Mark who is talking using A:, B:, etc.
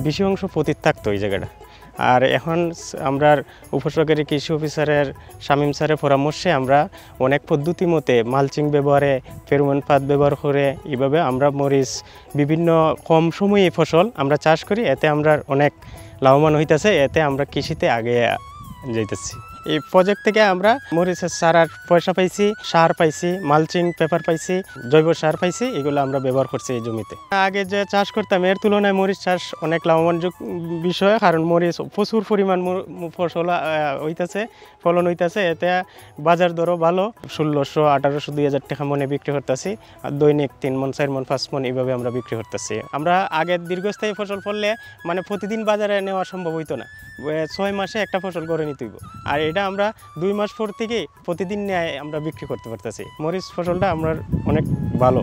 A: বেশি অংশ পতিত থাকতো ওই জায়গাটা। আর এখন আমরা উপসহকারী কৃষি অফিসারের শামীম স্যারের পরামর্শে আমরা অনেক পদ্ধতি মতে মালচিং ব্যবহারে, ফেরোমন ফাঁদ ব্যবহার করে এইভাবে আমরা মরিচ বিভিন্ন কম সময়ে ফসল আমরা চাষ করি, এতে আমরা অনেক লাভবান হইতেছে, এতে আমরা কৃষিতে আগে যাইতেছি। এই প্রজেক্ট থেকে আমরা মরিচের চারার পয়সা পাইছি, সার পাইছি, মালচিং পেপার পাইছি, জৈব সার পাইছি, এগুলো আমরা ব্যবহার করছি এই জমিতে। আগে যে চাষ করতাম এর তুলনায় মরিচ চাষ অনেক লাভবানযোগ্য বিষয়, কারণ মরিচ প্রচুর পরিমাণ ফসল হইতেছে, ফলন হইতেছে, এতে বাজার দরও ভালো। 1600, 1800, 2000 টাকা মনে বিক্রি করতেছি, আর দৈনিক 3 মণ, 4 মণ, 5 মণ এইভাবে আমরা বিক্রি করতেছি। আমরা আগে দীর্ঘস্থায়ী ফসল ফললে মানে প্রতিদিন বাজারে নেওয়া সম্ভব হইতো না, 6 মাসে একটা ফসল করে নিতে হইব, আর এটা আমরা 2 মাস পর থেকে প্রতিদিন নিয়ে আমরা বিক্রি করতে পারতেছি। মরিচ ফসলটা আমরা অনেক ভালো।